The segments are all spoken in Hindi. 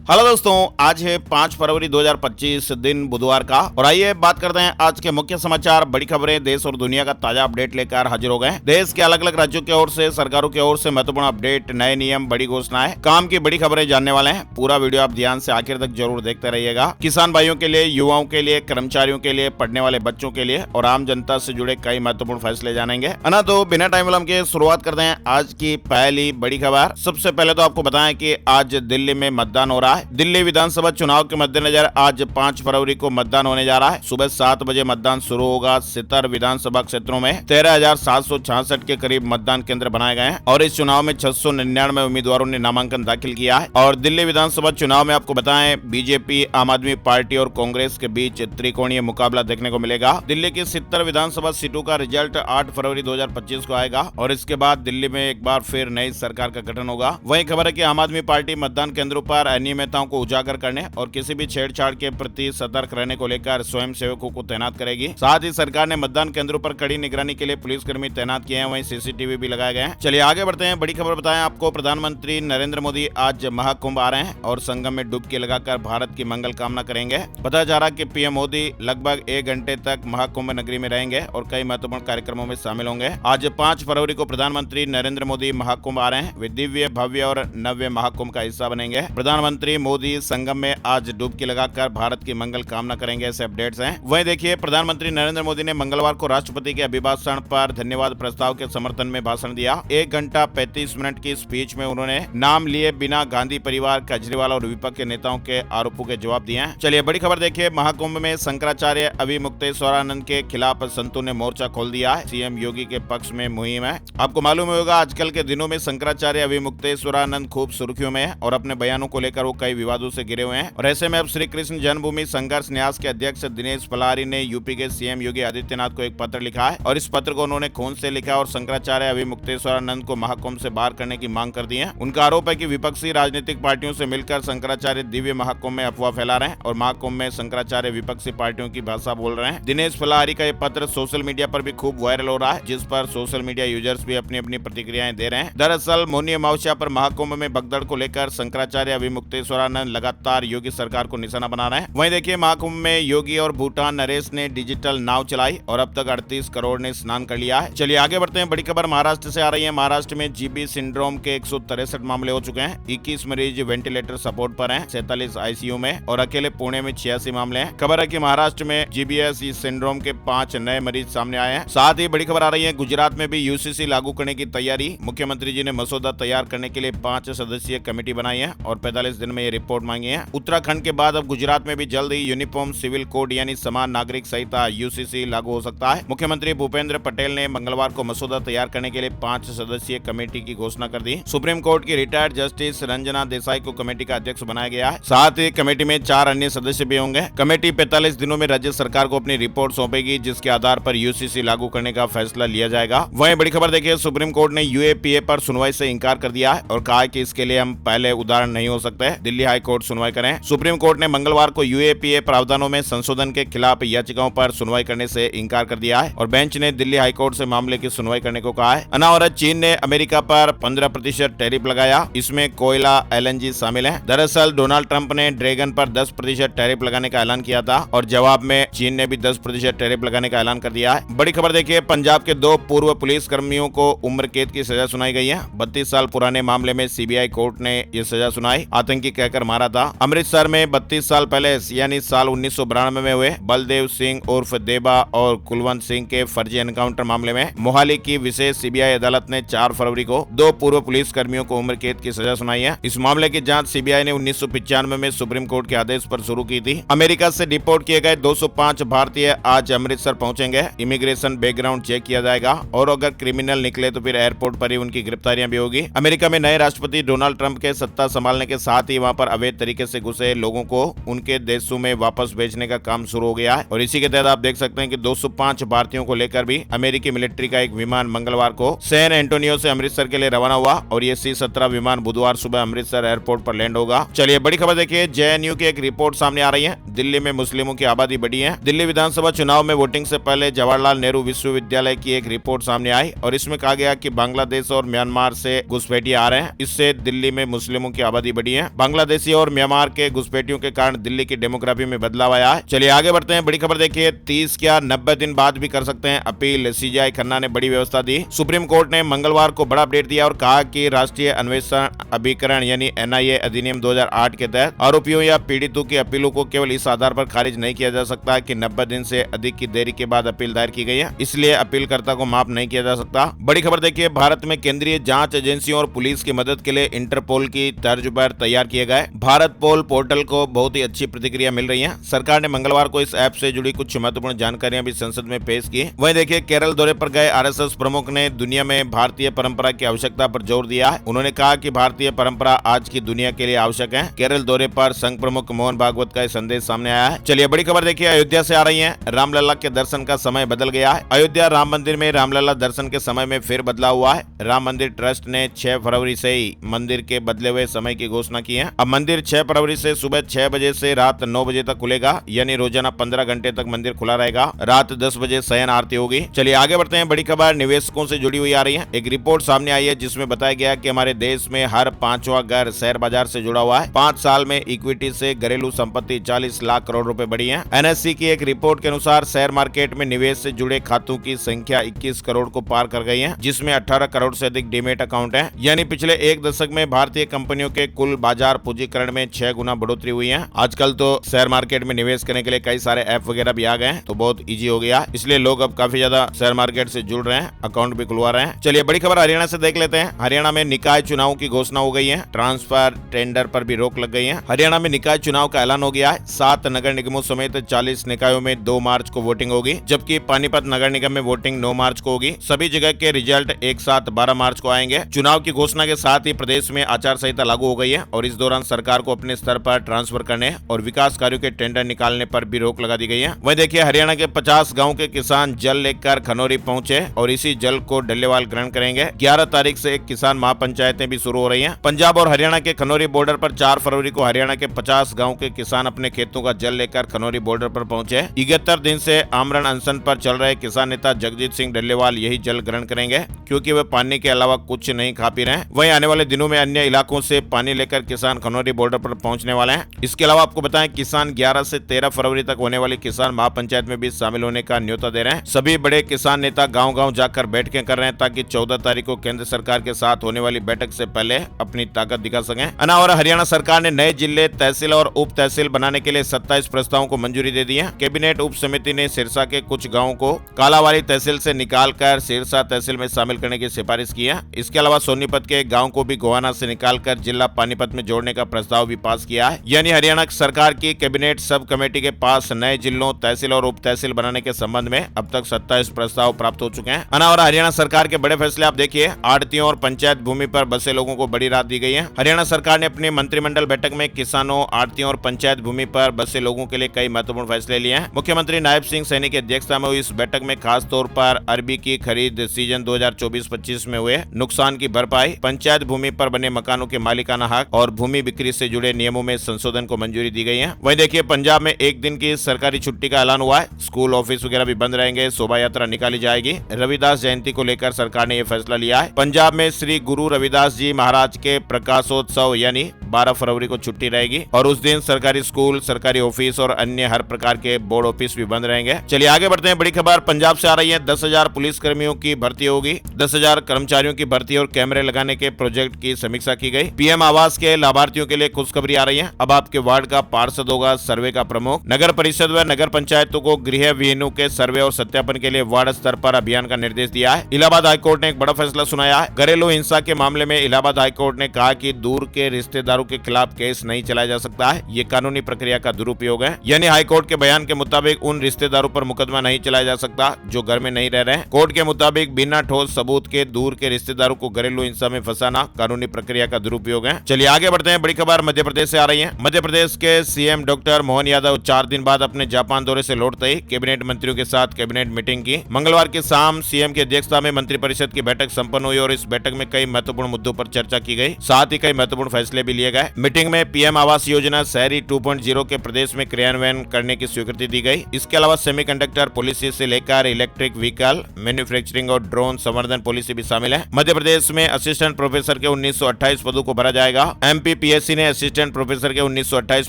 हेलो दोस्तों, आज है 5 फरवरी 2025 दिन बुधवार का। और आइए बात करते हैं आज के मुख्य समाचार, बड़ी खबरें, देश और दुनिया का ताजा अपडेट लेकर हाजिर हो गए। देश के अलग अलग राज्यों की ओर से, सरकारों की ओर से महत्वपूर्ण अपडेट, नए नियम, बड़ी घोषणाएं, काम की बड़ी खबरें जानने वाले हैं। पूरा वीडियो आप ध्यान से आखिर तक जरूर देखते रहिएगा। किसान भाइयों के लिए, युवाओं के लिए, कर्मचारियों के लिए, पढ़ने वाले बच्चों के लिए और आम जनता से जुड़े कई महत्वपूर्ण फैसले जानेंगे, है ना। तो बिना टाइम विलंब के शुरुआत करते हैं आज की पहली बड़ी खबर। सबसे पहले तो आपको बताएं कि आज दिल्ली में मतदान हो रहा है। दिल्ली विधानसभा चुनाव के मद्देनजर आज 5 फरवरी को मतदान होने जा रहा है। सुबह 7 बजे मतदान शुरू होगा। 70 विधानसभा क्षेत्रों में 13,766 के करीब मतदान केंद्र बनाए गए हैं और इस चुनाव में 699 उम्मीदवारों ने नामांकन दाखिल किया है। और दिल्ली विधानसभा चुनाव में आपको बताएं, बीजेपी, आम आदमी पार्टी और कांग्रेस के बीच त्रिकोणीय मुकाबला देखने को मिलेगा। दिल्ली की 70 विधानसभा सीटों का रिजल्ट 8 फरवरी 2025 को आएगा और इसके बाद दिल्ली में एक बार फिर नई सरकार का गठन होगा। वहीं खबर है कि आम आदमी पार्टी मतदान केंद्रों पर अनियमितताओं को उजागर करने और किसी भी छेड़छाड़ के प्रति सतर्क रहने को लेकर स्वयं सेवकों को तैनात करेगी। साथ ही सरकार ने मतदान केंद्रों पर कड़ी निगरानी के लिए पुलिसकर्मी तैनात किए हैं, वहीं सीसीटीवी भी लगाए गए हैं। चलिए आगे बढ़ते हैं। बड़ी खबर बताएं आपको, प्रधानमंत्री नरेंद्र मोदी आज महाकुंभ आ रहे हैं और संगम में डुबकी लगाकर भारत की मंगल कामना करेंगे। बताया जा रहा है कि पीएम मोदी लगभग 1 घंटे तक महाकुंभ नगरी में रहेंगे और कई महत्वपूर्ण कार्यक्रमों में शामिल होंगे। आज 5 फरवरी को प्रधानमंत्री नरेंद्र मोदी महाकुंभ आ रहे हैं। वे दिव्य, भव्य और नव्य महाकुंभ का हिस्सा बनेंगे। प्रधानमंत्री मोदी संगम में आज डुबकी लगाकर भारत की मंगल कामना करेंगे, ऐसे अपडेट्स हैं। वहीं देखिए, प्रधानमंत्री नरेंद्र मोदी ने मंगलवार को राष्ट्रपति के अभिभाषण पर धन्यवाद प्रस्ताव के समर्थन में भाषण दिया। 1 घंटा 35 मिनट की स्पीच में उन्होंने नाम लिए बिना गांधी परिवार, केजरीवाल और विपक्ष के नेताओं के आरोपों के जवाब दिए हैं। चलिए बड़ी खबर देखिए, महाकुंभ में शंकराचार्य अभिमुक्तेश्वरानंद के खिलाफ संतों ने मोर्चा खोल दिया है। सीएम योगी के पक्ष में मुहिम है। आपको मालूम होगा, आजकल के दिनों में शंकराचार्य अभिमुक्तेश्वरानंद खूब सुर्खियों में है और अपने बयानों को लेकर वो कई विवादों से घिरे हुए हैं। और ऐसे में अब श्री कृष्ण जन्मभूमि संघर्ष न्यास के अध्यक्ष दिनेश पलारी ने यूपी के सीएम योगी आदित्यनाथ को एक पत्र लिखा है और इस पत्र को उन्होंने खून से लिखा और शंकराचार्य अभिमुक्तेश्वरानंद को महाकुंभ से बाहर करने की मांग कर दी है। उनका आरोप है कि विपक्षी राजनीतिक पार्टियों से मिलकर शंकराचार्य दिव्य महाकुंभ में अफवाह फैला रहे हैं और महाकुंभ में शंकराचार्य विपक्षी पार्टियों की भाषा बोल रहे हैं। दिनेश पलारी का यह पत्र सोशल मीडिया पर भी खूब वायरल हो रहा है, जिस पर सोशल मीडिया यूजर्स भी अपनी अपनी प्रतिक्रियाएं दे रहे हैं। दरअसल मौनी अमावस्या पर महाकुंभ में भगदड़ को लेकर शंकराचार्य अभिमुक्तेश्वरानंद लगातार योगी सरकार को निशाना बना रहे हैं। वहीं देखिए, महाकुंभ में योगी और भूटान नरेश ने डिजिटल नाव चलाई और अब तक 38 करोड़ ने स्नान कर लिया है। चलिए आगे बढ़ते हैं। बड़ी खबर महाराष्ट्र से आ रही है। महाराष्ट्र में जीबी सिंड्रोम के 163 मामले हो चुके हैं। 21 मरीज वेंटिलेटर सपोर्ट पर हैं, 47 आईसीयू में और अकेले पुणे में 86 मामले हैं। खबर है कि महाराष्ट्र में जीबीएस सिंड्रोम के 5 नए मरीज सामने आए हैं। साथ ही बड़ी खबर आ रही है, गुजरात में भी यूसीसी लागू करने की तैयारी। मुख्यमंत्री जी ने मसौदा तैयार करने के लिए 5 सदस्यीय कमेटी बनाई है और 45 दिन में ये रिपोर्ट मांगी है। उत्तराखंड के बाद अब गुजरात में भी जल्द ही यूनिफॉर्म सिविल कोड यानी समान नागरिक संहिता यूसीसी लागू हो सकता है। मुख्यमंत्री भूपेंद्र पटेल ने मंगलवार को मसौदा तैयार करने के लिए 5 सदस्यीय कमेटी की घोषणा कर दी। सुप्रीम कोर्ट की रिटायर्ड जस्टिस रंजना देसाई को कमेटी का अध्यक्ष बनाया गया है। साथ ही कमेटी में 4 अन्य सदस्य भी होंगे। कमेटी 45 दिनों में राज्य सरकार को अपनी रिपोर्ट सौंपेगी, जिसके आधार पर यूसीसी लागू करने का फैसला लिया जाएगा। वहीं बड़ी खबर देखिए, सुप्रीम कोर्ट ने यूएपीए पर सुनवाई से इंकार कर दिया है और कहा है कि इसके लिए हम पहले उदाहरण नहीं हो सकते। दिल्ली हाई कोर्ट सुनवाई करें। सुप्रीम कोर्ट ने मंगलवार को यूएपीए प्रावधानों में संशोधन के खिलाफ याचिकाओं पर सुनवाई करने से इंकार कर दिया है और बेंच ने दिल्ली हाईकोर्ट से मामले की सुनवाई करने को कहा है। अनावरत चीन ने अमेरिका पर 15% टैरिफ लगाया। इसमें कोयला, एलएनजी शामिल है। दरअसल डोनाल्ड ट्रंप ने ड्रैगन पर 10% टैरिफ लगाने का ऐलान किया था और जवाब में चीन ने भी 10% टैरिफ लगाने का ऐलान कर दिया है। बड़ी खबर देखिए, पंजाब के 2 पूर्व पुलिस कर्मियों को उम्र कैद की सजा सुनाई गई है। 32 साल पुराने मामले में सीबीआई कोर्ट ने यह सजा सुनाई। आतंकी कहकर मारा था। अमृतसर में 32 साल पहले यानी साल 1992 में हुए बलदेव सिंह उर्फ देबा और कुलवंत सिंह के फर्जी एनकाउंटर मामले में मोहाली की विशेष सीबीआई अदालत ने 4 फरवरी को 2 पूर्व पुलिस कर्मियों को उम्र कैद की सजा सुनाई है। इस मामले की जांच सीबीआई ने 1995 में सुप्रीम कोर्ट के आदेश पर शुरू की थी। अमेरिका से डिपोर्ट किए गए 205 भारतीय आज अमृतसर पहुंचेंगे। इमिग्रेशन बैकग्राउंड चेक किया जाएगा और अगर क्रिमिनल निकले तो फिर एयरपोर्ट पर ही उनकी गिरफ्तारियां भी होगी। अमेरिका में नए राष्ट्रपति डोनाल्ड ट्रंप के सत्ता संभालने के साथ ही वहां पर अवैध तरीके से घुसे लोगों को उनके देशों में वापस भेजने का काम शुरू हो गया है और इसी के तहत आप देख सकते हैं कि 205 भारतीयों को लेकर भी अमेरिकी मिलिट्री का एक विमान मंगलवार को सैन एंटोनियो से अमृतसर के लिए रवाना हुआ और ये C-17 विमान बुधवार सुबह अमृतसर एयरपोर्ट पर लैंड होगा। चलिए बड़ी खबर देखिए, जेएनयू की एक रिपोर्ट सामने आ रही है। दिल्ली में मुस्लिमों की आबादी बढ़ी है। दिल्ली विधानसभा चुनाव में वोटिंग से पहले जवाहरलाल नेहरू विश्वविद्यालय की एक रिपोर्ट सामने आई और इसमें कहा गया कि बांग्लादेश और म्यांमार से घुसपैठिए आ रहे हैं। इससे दिल्ली में मुस्लिमों की आबादी बढ़ी है। बांग्लादेशी और म्यांमार के घुसपैठियों के कारण दिल्ली की डेमोग्राफी में बदलाव आया है। चलिए आगे बढ़ते हैं, बड़ी खबर देखिए, 30 क्या 90 दिन बाद भी कर सकते हैं अपील, सीजीआई खन्ना ने बड़ी व्यवस्था दी। सुप्रीम कोर्ट ने मंगलवार को बड़ा अपडेट दिया और कहा कि राष्ट्रीय अन्वेषण अभिकरण यानी एनआईए अधिनियम 2008 के तहत आरोपियों या पीड़ितों की अपीलों को केवल इस आधार पर खारिज नहीं किया जा सकता कि 90 दिन से अधिक की देरी के बाद अपील दायर की गई है, इसलिए अपीलकर्ता को माफ नहीं किया जा सकता। बड़ी खबर देखिए, भारत में केंद्रीय जांच एजेंसियों और पुलिस की मदद के लिए इंटरपोल की तर्ज पर तैयार किए गए भारत पोल पोर्टल को बहुत ही अच्छी प्रतिक्रिया मिल रही है। सरकार ने मंगलवार को इस ऐप से जुड़ी कुछ महत्वपूर्ण जानकारियां भी संसद में पेश की। वहीं देखिए, केरल दौरे पर गए आरएसएस प्रमुख ने दुनिया में भारतीय परंपरा की आवश्यकता पर जोर दिया है। उन्होंने कहा कि भारतीय परंपरा आज की दुनिया के लिए आवश्यक है। केरल दौरे पर संघ प्रमुख मोहन भागवत का संदेश सामने आया है। चलिए बड़ी खबर देखिए, अयोध्या से आ रही है, रामलला के दर्शन का समय बदल गया है। अयोध्या राम मंदिर में रामलला दर्शन के समय में फिर बदलाव हुआ है। राम मंदिर ट्रस्ट ने 6 फरवरी से ही मंदिर के बदले हुए समय की घोषणा की है। अब मंदिर 6 फरवरी से सुबह 6 बजे से रात 9 बजे तक खुलेगा, यानी रोजाना 15 घंटे तक मंदिर खुला रहेगा। रात 10 बजे शयन आरती होगी। चलिए आगे बढ़ते हैं, बड़ी खबर निवेशकों से जुड़ी हुई आ रही है। एक रिपोर्ट सामने आई है जिसमें बताया गया कि हमारे देश में हर 5वां घर शेयर बाजार से जुड़ा हुआ है। 5 साल में इक्विटी से घरेलू संपत्ति 40 लाख करोड़ रुपए बढ़ी है। एनएससी की एक रिपोर्ट के अनुसार शेयर मार्केट में निवेश से जुड़े खातों की संख्या 21 करोड़ को पार कर गई है, जिसमें 18 करोड़ से अधिक डीमेट अकाउंट है। यानी पिछले एक दशक में भारतीय कंपनियों के कुल बाजार पूंजीकरण में 6 गुना बढ़ोतरी हुई है। आजकल तो शेयर मार्केट में निवेश करने के लिए कई सारे ऐप वगैरह भी आ गए हैं, तो बहुत इजी हो गया, इसलिए लोग अब काफी ज्यादा शेयर मार्केट से जुड़ रहे हैं, अकाउंट भी खुलवा रहे हैं। चलिए बड़ी खबर हरियाणा से देख लेते हैं। हरियाणा में निकाय चुनाव की घोषणा हो गई है, ट्रांसफर टेंडर पर भी रोक लग गई है। हरियाणा में निकाय चुनाव का ऐलान हो गया है। 7 नगर निगमों समेत 40 निकायों में 2 मार्च को वोटिंग होगी, जबकि पानीपत नगर निगम में वोटिंग 9 मार्च को होगी। सभी जगह के रिजल्ट एक साथ 12 मार्च को आएंगे। चुनाव की घोषणा के साथ ही प्रदेश में आचार संहिता लागू हो गई है और इस दौरान सरकार को अपने स्तर पर ट्रांसफर करने और विकास कार्यों के टेंडर निकालने पर भी रोक लगा दी गई है। वहीं देखिए, हरियाणा के 50 गाँव के किसान जल लेकर खनौरी पहुंचे और इसी जल को डल्लेवाल ग्रहण करेंगे। 11 तारीख से किसान महापंचायतें भी शुरू हो रही हैं। पंजाब और हरियाणा के खनौरी बॉर्डर पर 4 फरवरी को हरियाणा के 50 गाँव के किसान अपने खेतों का जल लेकर खनौरी बॉर्डर पर पहुंचे। 71 दिन से आमरण अनशन पर चल रहे किसान नेता जगजीत सिंह डल्लेवाल यही जल ग्रहण करेंगे, क्योंकि वे पानी के अलावा कुछ नहीं खा पी रहे हैं। वहीं आने वाले दिनों में अन्य इलाकों से पानी लेकर किसान खनौरी बॉर्डर पर पहुंचने वाले हैं। इसके अलावा आपको बताएं, किसान 11 से 13 फरवरी तक होने वाली किसान महापंचायत में भी शामिल होने का न्योता दे रहे हैं। सभी बड़े किसान नेता गांव-गांव जाकर बैठकें कर रहे हैं ताकि 14 तारीख को केंद्र सरकार के साथ होने वाली बैठक से पहले अपनी ताकत दिखा सकें। और हरियाणा सरकार ने नए जिले, तहसील और उप तहसील बनाने के लिए 27 प्रस्तावों को मंजूरी दे दी है। कैबिनेट उप समिति ने सिरसा के कुछ गाँवों को कालावाली तहसील से निकालकर सिरसा तहसील में शामिल करने की सिफारिश की है। इसके अलावा सोनीपत के गाँव को भी गोहाना से निकालकर जिला पानीपत में जोड़ने का प्रस्ताव भी पास किया है। यानी हरियाणा सरकार की कैबिनेट सब कमेटी के पास नए जिलों, तहसील और उप तहसील बनाने के संबंध में अब तक 27 प्रस्ताव प्राप्त हो चुके हैं। और हरियाणा सरकार के बड़े फैसले आप देखिए, आड़तियों और पंचायत भूमि पर बसे लोगों को बड़ी राहत दी गई है। हरियाणा सरकार ने अपनी मंत्रिमंडल बैठक में किसानों, आड़तियों और पंचायत भूमि पर बसे लोगों के लिए कई महत्वपूर्ण फैसले लिए हैं। मुख्यमंत्री नायब सिंह सैनी की अध्यक्षता में हुई इस बैठक में खास तौर पर अरबी की खरीद सीजन 2024-25 में हुए नुकसान की भरपाई, पंचायत भूमि पर बने मकानों के मालिकाना हक और भूमि बिक्री से जुड़े नियमों में संशोधन को मंजूरी दी गई है। वहीं देखिए, पंजाब में एक दिन की सरकारी छुट्टी का ऐलान हुआ है। स्कूल, ऑफिस वगैरह भी बंद रहेंगे, शोभा यात्रा निकाली जाएगी। रविदास जयंती को लेकर सरकार ने यह फैसला लिया है। पंजाब में श्री गुरु रविदास जी महाराज के प्रकाशोत्सव यानी 12 फरवरी को छुट्टी रहेगी और उस दिन सरकारी स्कूल, सरकारी ऑफिस और अन्य हर प्रकार के बोर्ड ऑफिस भी बंद रहेंगे। चलिए आगे बढ़ते हैं, बड़ी खबर पंजाब से आ रही है। 10,000 पुलिस कर्मियों की भर्ती होगी। 10,000 कर्मचारियों की भर्ती और कैमरे लगाने के प्रोजेक्ट की समीक्षा की गई। पीएम आवास के लाभार्थियों के लिए खुशखबरी आ रही है। अब आपके वार्ड का पार्षद होगा सर्वे का प्रमुख। नगर परिषद व नगर पंचायतों को गृह विहीनों के सर्वे और सत्यापन के लिए वार्ड स्तर पर अभियान का निर्देश दिया है। इलाहाबाद हाईकोर्ट ने एक बड़ा फैसला सुनाया है। घरेलू हिंसा के मामले में इलाहाबाद हाईकोर्ट ने कहा कि दूर के रिश्तेदारों के खिलाफ केस नहीं चलाया जा सकता है, ये कानूनी प्रक्रिया का दुरुपयोग है। यानी हाईकोर्ट के बयान के मुताबिक उन रिश्तेदारों पर मुकदमा नहीं चलाया जा सकता जो घर में नहीं रह रहे हैं। कोर्ट के मुताबिक बिना ठोस सबूत के दूर के रिश्तेदारों को घरेलू हिंसा में फंसाना कानूनी प्रक्रिया का दुरुपयोग है। चलिए आगे बढ़ते हैं, बड़ी खबर मध्य प्रदेश से आ रही है। मध्य प्रदेश के सीएम डॉक्टर मोहन यादव 4 दिन बाद अपने जापान दौरे से लौटते ही कैबिनेट मंत्रियों के साथ कैबिनेट मीटिंग की। मंगलवार की शाम सीएम की अध्यक्षता में मंत्रिपरिषद की बैठक संपन्न हुई और इस बैठक में कई महत्वपूर्ण मुद्दों पर चर्चा की गई, साथ ही कई महत्वपूर्ण फैसले भी लिए गए। मीटिंग में पीएम आवास योजना शहरी 2.0 के प्रदेश में क्रियान्वयन करने की स्वीकृति दी गई। इसके अलावा सेमीकंडक्टर पॉलिसी से लेकर इलेक्ट्रिक व्हीकल, मैन्युफैक्चरिंग और ड्रोन संवर्धन पॉलिसी भी शामिल है। मध्य प्रदेश में असिस्टेंट प्रोफेसर के 1928 पदों को भरा जाएगा। एमपी पीएससी ने असिस्टेंट प्रोफेसर के 1928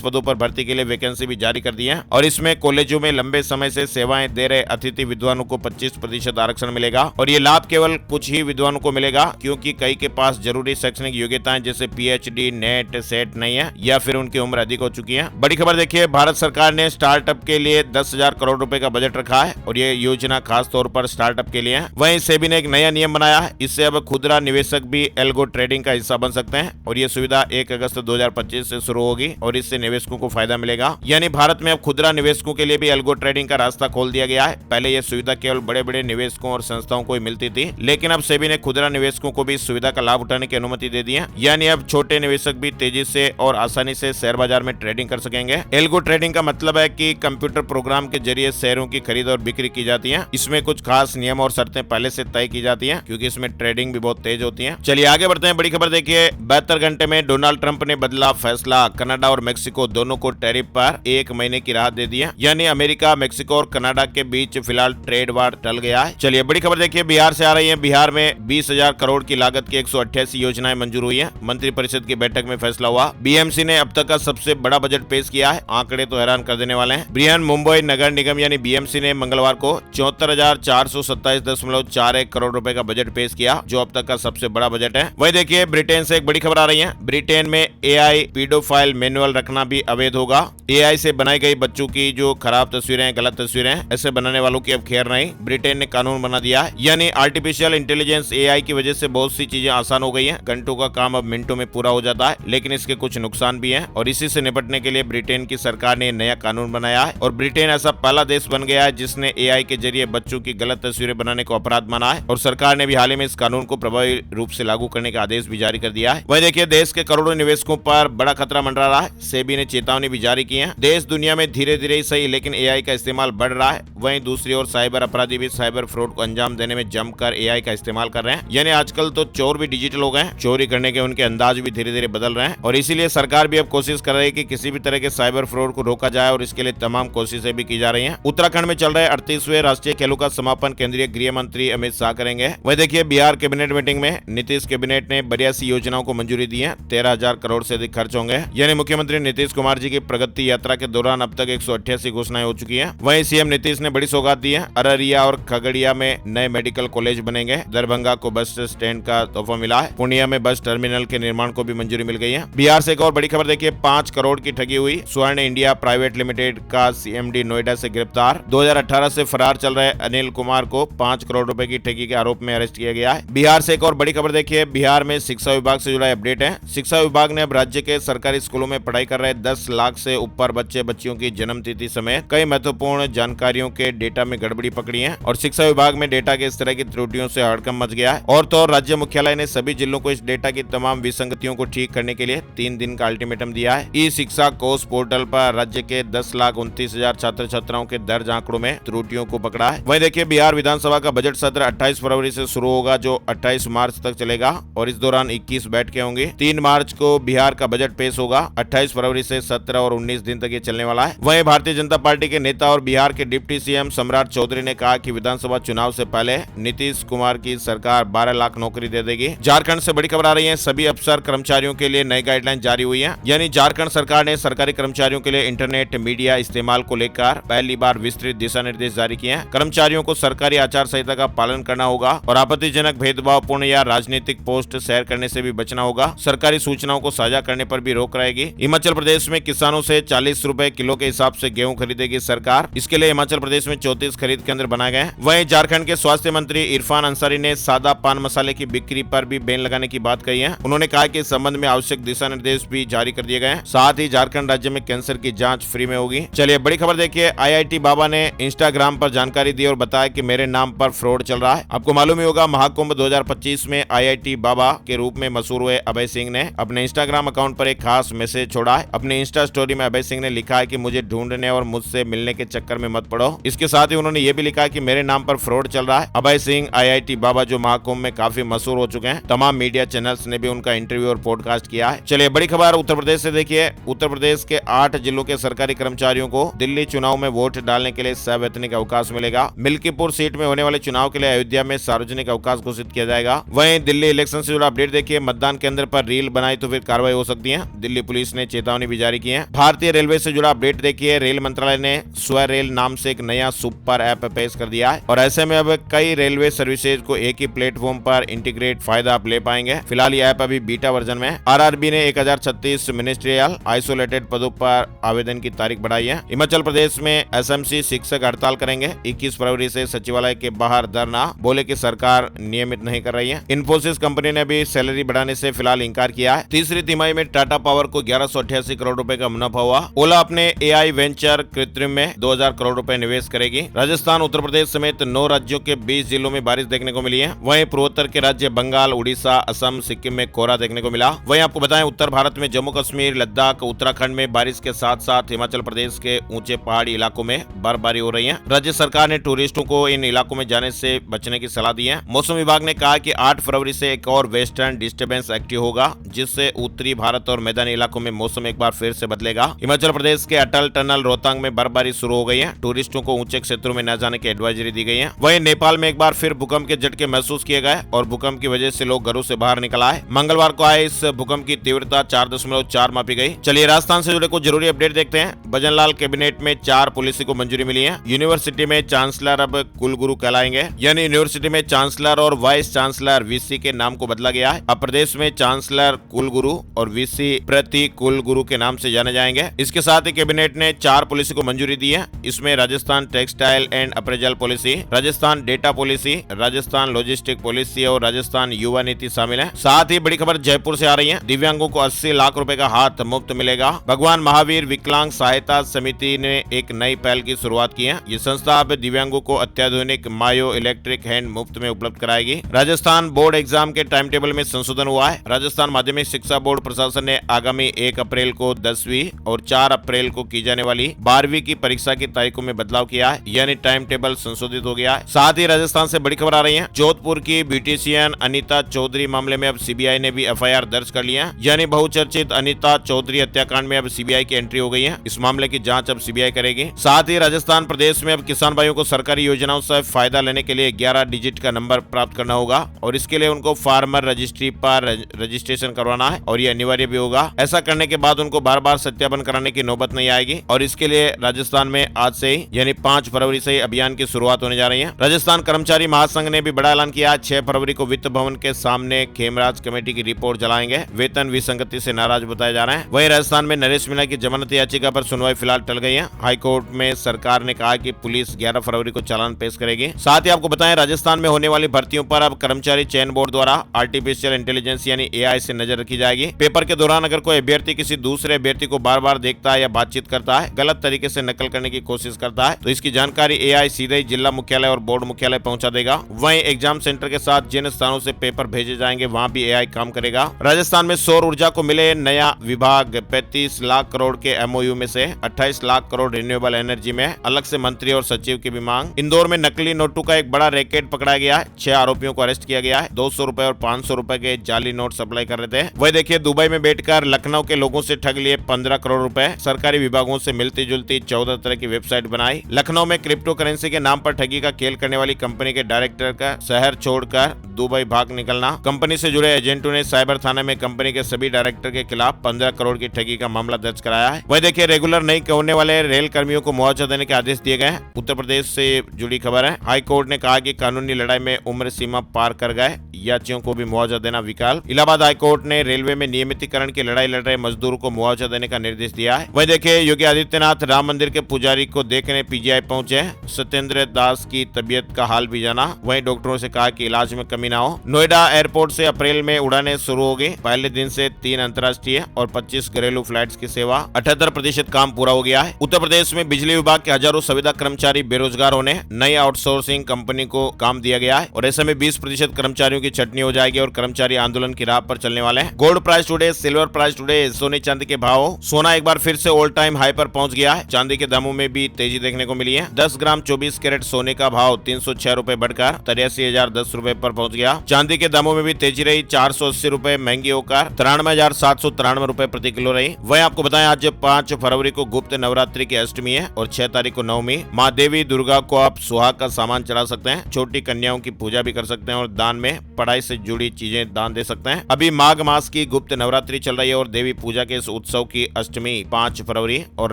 पदों पर भर्ती के लिए वैकेंसी भी जारी कर दी है और इसमें कॉलेजों में लंबे समय से सेवाएं दे रहे अतिथि विद्वानों को 25% आरक्षण मिलेगा और ये लाभ केवल कुछ ही विद्वानों को मिलेगा क्योंकि कई के पास जरूरी शैक्षणिक योग्यताएं जैसे पीएचडी, नेट, सेट नहीं है या फिर उनकी उम्र अधिक हो चुकी है। बड़ी खबर देखिए, भारत सरकार ने स्टार्टअप के लिए 10,000 करोड़ रुपए का बजट रखा है और ये योजना खास तौर पर स्टार्टअप के लिए है। वहीं सेबी ने एक नया नियम बनाया है, इससे अब खुदरा निवेशक भी एल्गो ट्रेडिंग का हिस्सा बन सकते हैं और ये सुविधा 1 अगस्त 2025 से शुरू होगी और इससे निवेशकों को फायदा मिलेगा। यानी भारत में अब खुदरा निवेशकों के लिए भी एल्गो ट्रेडिंग का रास्ता खोल दिया गया है। पहले यह सुविधा केवल बड़े बड़े निवेशकों और संस्थाओं को ही मिलती थी, लेकिन अब सेबी ने खुदरा निवेशकों को भी इस सुविधा का लाभ उठाने की अनुमति दे दी है। यानी अब छोटे निवेशक भी तेजी से और आसानी से शेयर बाजार में ट्रेडिंग कर सकेंगे। एल्गो ट्रेडिंग का मतलब है कि कंप्यूटर प्रोग्राम के जरिए शेयरों की खरीद और बिक्री की जाती है। इसमें कुछ खास नियम और शर्तें पहले से तय की जाती हैं क्योंकि इसमें ट्रेडिंग भी बहुत तेज होती है। चलिए आगे बढ़ते हैं। बड़ी खबर देखिए, 72 घंटे में डोनाल्ड ट्रंप ने बदला फैसला, कनाडा और मेक्सिको दोनों को टैरिफ पर 1 महीने की राहत दे दी है। यानी अमेरिका, मेक्सिको और कनाडा के बीच फिलहाल ट्रेड वार टल गया है। चलिए बड़ी खबर देखिए, बिहार से आ रही है। बिहार में 20,000 करोड़ की लागत की 188 योजनाएं मंजूर हुई है। मंत्रिपरिषद की बैठक में फैसला हुआ। बीएमसी ने अब तक का सबसे बड़ा बजट पेश किया है। आंकड़े तो हैरान कर देने वाले हैं। बृहन मुंबई नगर निगम यानी बीएमसी ने मंगलवार को 74,427.41 करोड़ रुपए का बजट पेश किया, जो अब तक का सबसे बड़ा बजट है। वही देखिए, ब्रिटेन से एक बड़ी खबर आ रही है। ब्रिटेन में एआई पीडोफाइल मैनुअल रखना भी अवैध होगा। एआई से बनाई गई बच्चों की जो खराब तस्वीरें, गलत तस्वीरें, ऐसे बनाने वालों की अब खैर नहीं। ब्रिटेन ने कानून बना दिया है। यानी आर्टिफिशियल इंटेलिजेंस एआई की वजह से बहुत सी चीजें आसान हो गई हैं। घंटों का काम अब मिनटों में पूरा हो जाता है, लेकिन इसके कुछ नुकसान भी हैं और इसी से निपटने के लिए ब्रिटेन की सरकार ने नया कानून बनाया है और ब्रिटेन ऐसा पहला देश बन गया है जिसने एआई के जरिए बच्चों की गलत तस्वीरें बनाने को अपराध माना है और सरकार ने भी हाल ही में इस कानून को प्रभावी रूप से लागू करने का आदेश भी जारी कर दिया है। वही देखिए, देश के करोड़ों निवेशकों पर बड़ा खतरा मंडरा रहा है। सेबी ने चेतावनी भी जारी की है। देश दुनिया में धीरे धीरे ही सही, लेकिन एआई का इस्तेमाल बढ़ रहा है। वहीं दूसरी ओर साइबर अपराधी भी साइबर फ्रॉड को अंजाम देने में जमकर एआई का इस्तेमाल कर रहे हैं। यानी आजकल तो चोर भी डिजिटल हो गए हैं। चोरी करने के उनके अंदाज भी धीरे धीरे बदल रहे हैं और इसीलिए सरकार भी अब कोशिश कर रही है कि किसी भी तरह के साइबर फ्रॉड को रोका जाए और इसके लिए तमाम कोशिशें भी की जा रही हैं। उत्तराखंड में चल रहे 38वें राष्ट्रीय खेलों का समापन केंद्रीय गृह मंत्री अमित शाह करेंगे। वही देखिए, बिहार कैबिनेट मीटिंग में नीतीश कैबिनेट ने 82 योजनाओं को मंजूरी दी है। 13,000 करोड़ से अधिक खर्च होंगे। यानी मुख्यमंत्री नीतीश कुमार जी की प्रगति यात्रा के दौरान अब तक 188 घोषणाएं हो चुकी है। वहीं सीएम नीतीश ने बड़ी सौगात दी है। अररिया और खगड़िया में नए मेडिकल कॉलेज बनेंगे। दरभंगा को बस स्टैंड का तोहफा मिला है। पूर्णिया में बस टर्मिनल के निर्माण को भी मंजूरी मिल गई है। बिहार से एक और बड़ी खबर देखिए, 5 करोड़ की ठगी हुई। स्वर्ण इंडिया प्राइवेट लिमिटेड का सीएमडी नोएडा से गिरफ्तार। 2018 से फरार चल रहे अनिल कुमार को 5 करोड़ रुपए की ठगी के आरोप में अरेस्ट किया गया है। बिहार से एक और बड़ी खबर देखिए, बिहार में शिक्षा विभाग से जुड़ा अपडेट है। शिक्षा विभाग ने अब राज्य के सरकारी स्कूलों में पढ़ाई कर रहे 10 लाख से ऊपर बच्चे बच्चियों की जन्म तिथि समेत कई महत्वपूर्ण जानकारियों के डेटा में गड़बड़ी पकड़ी है और शिक्षा विभाग में डेटा के इस तरह की त्रुटियों से हड़कंप मच गया है। और तो राज्य मुख्यालय ने सभी जिलों को इस डेटा की तमाम विसंगतियों को ठीक करने के लिए 3 दिन का अल्टीमेटम दिया है। ई शिक्षा कोष पोर्टल पर राज्य के 10,29,000 छात्र छात्राओं के दर्ज आंकड़ों में त्रुटियों को पकड़ा है। वहीं देखिए, बिहार विधानसभा का बजट सत्र 28 फरवरी से शुरू होगा, जो 28 मार्च तक चलेगा और इस दौरान 21 बैठकें होंगी। 3 मार्च को बिहार का बजट पेश होगा। 28 फरवरी से 17 और 19 दिन तक ये चलने वाला है। वहीं भारतीय जनता पार्टी के नेता और बिहार के डिप्टी सीएम सम्राट चौधरी ने कहा कि विधानसभा चुनाव से पहले नीतीश कुमार की सरकार 12 लाख नौकरी दे देगी। झारखंड से बड़ी खबर आ रही है। सभी अफसर कर्मचारियों के लिए नई गाइडलाइन जारी हुई है। यानी झारखंड सरकार ने सरकारी कर्मचारियों के लिए इंटरनेट मीडिया इस्तेमाल को लेकर पहली बार विस्तृत दिशा निर्देश जारी किए हैं। कर्मचारियों को सरकारी आचार संहिता का पालन करना होगा और आपत्तिजनक, भेदभावपूर्ण या राजनीतिक पोस्ट शेयर करने से भी बचना होगा। सरकारी सूचनाओं को साझा करने पर भी रोक रहेगी। हिमाचल प्रदेश में किसानों से 40 रुपए किलो के हिसाब से गेहूं खरीदेगी सरकार। इसके लिए हिमाचल प्रदेश में 34 खरीद केंद्र बनाए गए। वहीं झारखंड के स्वास्थ्य मंत्री इरफान अंसारी ने सादा पान मसाले की बिक्री पर भी बैन लगाने की बात कही है। उन्होंने कहा कि इस संबंध में आवश्यक दिशा निर्देश भी जारी कर दिए गए हैं। साथ ही झारखंड राज्य में कैंसर की जांच फ्री में होगी। चलिए बड़ी खबर देखिए, आईआईटी बाबा ने इंस्टाग्राम पर जानकारी दी और बताया कि मेरे नाम पर फ्रॉड चल रहा है। आपको मालूम ही होगा, महाकुंभ 2025 में आईआईटी बाबा के रूप में मशहूर हुए अभय सिंह ने अपने इंस्टाग्राम अकाउंट पर एक खास मैसेज छोड़ा है। अपने इंस्टा स्टोरी में अभय सिंह ने लिखा है कि मुझे ढूंढने और मुझसे मिलने के चक्कर में मत पड़ो। इसके साथ ही उन्होंने ये भी लिखा है कि मेरे नाम पर फ्रॉड चल रहा है। अभय सिंह आईआईटी बाबा जो महाकुंभ में काफी मशहूर हो चुके हैं। तमाम मीडिया चैनल्स ने भी उनका इंटरव्यू और पॉडकास्ट किया है। चलिए बड़ी खबर उत्तर प्रदेश से देखिए, उत्तर प्रदेश के 8 जिलों के सरकारी कर्मचारियों को दिल्ली चुनाव में वोट डालने के लिए सवैतनिक अवकाश मिलेगा। मिल्कीपुर सीट में होने वाले चुनाव के लिए अयोध्या में सार्वजनिक अवकाश घोषित किया जाएगा। वहीं दिल्ली इलेक्शन से जुड़ा अपडेट देखिए, मतदान केंद्र पर रील बनाई तो फिर कार्रवाई हो सकती है। दिल्ली पुलिस ने चेतावनी भी जारी की है। भारतीय रेलवे से जुड़ा अपडेट देखिए, रेल मंत्रालय ने स्वरेल नाम से एक नया सुपर ऐप पेश कर दिया है और ऐसे में अब कई रेलवे सर्विसेज को एक ही प्लेटफॉर्म पर इंटीग्रेट फायदा आप ले पाएंगे। फिलहाल यह ऐप अभी बीटा वर्जन में है। आरआरबी ने 1036 मिनिस्ट्रियल आइसोलेटेड पदों पर आवेदन की तारीख बढ़ाई है। हिमाचल प्रदेश में एसएमसी शिक्षक हड़ताल करेंगे। 21 फरवरी से सचिवालय के बाहर धरना, बोले कि सरकार नियमित नहीं कर रही है। इन्फोसिस कंपनी ने भी सैलरी बढ़ाने से फिलहाल इंकार किया है। तीसरी तिमाही में टाटा पावर को 1188 करोड़ रुपए का मुनाफा हुआ। ओला अपने एआई वेंचर कृत्रिम में 2000 करोड़ रुपए निवेश करेगी। राजस्थान, उत्तर प्रदेश समेत 9 राज्यों के 20 जिलों में बारिश देखने को मिली है। वहीं पूर्वोत्तर के राज्य बंगाल, उड़ीसा, असम, सिक्किम में कोहरा देखने को मिला। वहीं आपको बताएं, उत्तर भारत में जम्मू कश्मीर, लद्दाख, उत्तराखंड में बारिश के साथ साथ हिमाचल प्रदेश के ऊंचे पहाड़ी इलाकों में बर्फबारी हो रही है। राज्य सरकार ने टूरिस्टों को इन इलाकों में जाने से बचने की सलाह दी है। मौसम विभाग ने कहा कि 8 फरवरी से एक और वेस्टर्न डिस्टर्बेंस एक्टिव होगा, जिससे उत्तरी भारत और मैदानी इलाकों में मौसम एक बार फिर से बदलेगा। हिमाचल प्रदेश के अटल टनल रोहतांग में बर्फबारी शुरू हो गई है। टूरिस्टों को ऊंचे क्षेत्रों में न जाने की एडवाइजरी दी गई है। वहीं नेपाल में एक बार फिर भूकंप के झटके महसूस किए गए और भूकंप की वजह से लोग घरों से बाहर निकल आए। मंगलवार को आए इस भूकंप की तीव्रता 4.4 मापी गई। चलिए राजस्थान से जुड़े कुछ जरूरी अपडेट देखते हैं। भजनलाल कैबिनेट में 4 पॉलिसी को मंजूरी मिली है। यूनिवर्सिटी में चांसलर अब कुलगुरु कहलाएंगे, यानी यूनिवर्सिटी में चांसलर और वाइस चांसलर वीसी के नाम को बदला गया है। अब प्रदेश में चांसलर कुलगुरु और वीसी प्रति कुलगुरु के नाम से जाने जाएंगे। इसके साथ ही कैबिनेट ने 4 पॉलिसी को मंजूरी दी है। इसमें Rajasthan textile and appraisal policy, Rajasthan data policy, Rajasthan logistic policy और राजस्थान युवा नीति शामिल है। साथ ही बड़ी खबर जयपुर से आ रही है। दिव्यांगों को 80 लाख रुपए का हाथ मुफ्त मिलेगा। भगवान महावीर विकलांग सहायता समिति ने एक नई पहल की शुरुआत की है। ये संस्था अब दिव्यांगों को अत्याधुनिक मायो इलेक्ट्रिक हैंड मुफ्त में उपलब्ध कराएगी। राजस्थान बोर्ड एग्जाम के टाइम टेबल में संशोधन हुआ है। राजस्थान माध्यमिक शिक्षा बोर्ड प्रशासन ने आगामी 1 अप्रैल को 10वीं और 4 अप्रैल को की जाने वाली 12वीं की परीक्षा की तारीखों में बदलाव किया है, यानी टाइम टेबल संशोधित हो गया है। साथ ही राजस्थान से बड़ी खबर आ रही है। जोधपुर की ब्यूटिशियन अनीता चौधरी मामले में अब सीबीआई ने भी एफआईआर दर्ज कर लिया है, यानी बहुचर्चित अनीता चौधरी हत्याकांड में अब सीबीआई की एंट्री हो गई है। इस मामले की जांच अब सीबीआई करेगी। साथ ही राजस्थान प्रदेश में अब किसान भाइयों को सरकारी योजनाओं से फायदा लेने के लिए 11 डिजिट का नंबर प्राप्त करना होगा और इसके लिए उनको फार्मर रजिस्ट्री पर रजिस्ट्रेशन करवाना है और ये अनिवार्य भी होगा। ऐसा करने के बाद उनको बार बार सत्यापन कराने की नौबत नहीं आएगी और इसके लिए राजस्थान में आज से ही यानी 5 फरवरी से ही अभियान की शुरुआत होने जा रही है। राजस्थान कर्मचारी महासंघ ने भी बड़ा ऐलान किया। 6 फरवरी को वित्त भवन के सामने खेमराज कमेटी की रिपोर्ट जलाएंगे। वेतन विसंगति से नाराज बताया जा रहा है। वहीं राजस्थान में नरेश मीणा की जमानत याचिका पर सुनवाई फिलहाल टल गई है। हाईकोर्ट में सरकार ने कहा कि पुलिस 11 फरवरी को चालान पेश करेगी। साथ ही आपको बताएं, राजस्थान में होने वाली भर्तियों पर अब कर्मचारी चयन बोर्ड द्वारा आर्टिफिशियल इंटेलिजेंस यानी एआई से नजर रखी जाएगी। पेपर के दौरान अगर कोई अभ्यर्थी किसी दूसरे अभ्यर्थी को बार बार देखता है या बातचीत करता है, गलत तरीके से नकल करने की कोशिश करता है, तो इसकी जानकारी एआई सीधे ही जिला मुख्यालय और बोर्ड मुख्यालय पहुंचा देगा। वहीं एग्जाम सेंटर के साथ जिन स्थानों से पेपर भेजे जाएंगे वहां भी एआई काम करेगा। राजस्थान में सौर ऊर्जा को मिले नया विभाग। 35 लाख करोड़ के एमओयू में से 28 लाख करोड़ रिन्यूएबल एनर्जी में अलग से मंत्री और सचिव की भी मांग। इंदौर में नकली नोटों का एक बड़ा रैकेट पकड़ा गया है। 6 आरोपियों को अरेस्ट किया गया है। 200 रुपए और 500 रुपए के जाली नोट सप्लाई कर रहे थे। वही देखिए, दुबई में बैठकर लखनऊ के लोगों से ठग लिए 15 करोड़ रुपए। सरकारी विभागों से मिलती जुलती 14 तरह की वेबसाइट बनाई। लखनऊ में क्रिप्टो करेंसी के नाम पर ठगी का खेल करने वाली कंपनी के डायरेक्टर का शहर छोड़कर दुबई भाग निकलना। कंपनी से जुड़े एजेंटों ने साइबर थाने में कंपनी के सभी डायरेक्टर के खिलाफ 15 करोड़ की ठगी का मामला दर्ज कराया है। वही देखिए, रेगुलर नहीं होने वाले रेल कर्मियों को मुआवजा देने के आदेश दिए गए। उत्तर प्रदेश से जुड़ी खबर है। हाई कोर्ट ने कहा कि कानूनी लड़ाई में उम्र सीमा पार कर गए यात्रियों को भी मुआवजा देना विकल्प। इलाहाबाद हाई कोर्ट ने रेलवे में नियमितीकरण की लड़ाई लड़ रहे मजदूरों को मुआवजा देने का निर्देश दिया है। वही देखिए, योगी आदित्यनाथ राम मंदिर के पुजारी को देखने पीजीआई पहुंचे। सत्येंद्र दास की तबीयत का हाल भी जाना। वहीं डॉक्टरों से कहा कि इलाज में कमी ना हो। नोएडा एयरपोर्ट से अप्रैल में उड़ानें शुरू होगी। पहले दिन से 3 अंतर्राष्ट्रीय और 25 घरेलू फ्लाइट्स की सेवा। 78% काम पूरा हो गया है। उत्तर प्रदेश में बिजली विभाग के हजारों संविदा कर्मचारी बेरोजगार होने नई आउटसोर्सिंग कंपनी को काम दिया गया है और ऐसे में 20% कर्मचारियों की छटनी हो जाएगी और कर्मचारी आंदोलन की राह पर चलने वाले हैं। Gold price today, silver price today, सोने चांदी के भाव। सोना एक बार फिर से ऑल टाइम हाई पर पहुंच गया है। चांदी के दामों में भी तेजी देखने को मिली है। 10 ग्राम 24 कैरेट सोने का भाव 306 रुपए बढ़कर 83,010 रुपए पर पहुंच गया। चांदी के दामों में भी तेजी रही। 480 रुपए महंगी होकर 93,793 रुपए प्रति किलो रही। वहीं आपको बताएं, आज 5 फरवरी को गुप्त नवरात्रि की अष्टमी है और 6 तारीख को नवमी। माँ देवी दुर्गा को आप सुहाग का सामान चढ़ा सकते हैं। छोटी कन्याओं की पूजा भी कर सकते हैं और दान में पढ़ाई से जुड़ी चीजें दान दे सकते हैं। अभी माघ मास की गुप्त नवरात्रि चल रही है और देवी पूजा के इस उत्सव की अष्टमी 5 फरवरी और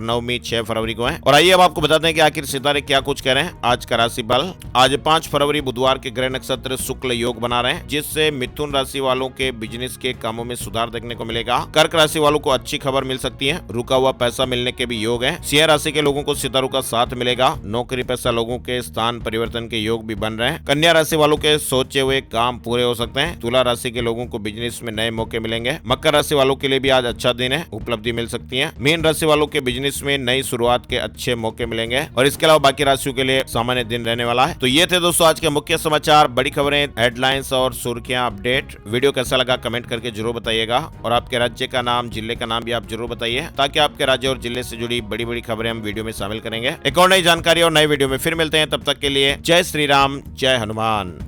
नवमी 6 फरवरी को है। और आइए अब आपको बताते हैं कि आखिर सितारे क्या कुछ कह रहे हैं। आज का राशि फल। आज 5 फरवरी बुधवार के ग्रह नक्षत्र शुक्ल योग बना रहे हैं, जिससे मिथुन राशि वालों के बिजनेस के कामों में सुधार देखने को मिलेगा। कर्क राशि वालों को अच्छी खबर मिल सकती है, रुका हुआ पैसा मिलने के भी योग है। सिंह राशि के लोगों को सितारों का साथ मिलेगा। नौकरी पेशा लोगों के स्थान परिवर्तन के योग भी बन रहे हैं। कन्या राशि वालों के सोचे हुए काम पूरे हो सकते हैं। तुला राशि के लोगों को बिजनेस में नए मौके मिलेंगे। मकर राशि वालों के लिए भी आज अच्छा दिन है, उपलब्धि मिल सकती है। मीन राशि वालों के बिजनेस में नई शुरुआत के अच्छे मौके मिलेंगे और इसके अलावा बाकी राशियों के लिए सामान्य दिन रहने वाला है। तो ये थे दोस्तों आज के मुख्य समाचार, बड़ी खबरें, हेडलाइंस और सुर्खियां, अपडेट। वीडियो कैसा लगा कमेंट करके जरूर बताइएगा और आपके राज्य का नाम, जिले का नाम भी आप जरूर बताइए, ताकि आपके राज्य और जिले से जुड़ी बड़ी बड़ी खबरें हम वीडियो में शामिल करेंगे। एक और नई जानकारी और नई वीडियो में फिर मिलते हैं, तब तक के लिए जय श्री राम, जय हनुमान।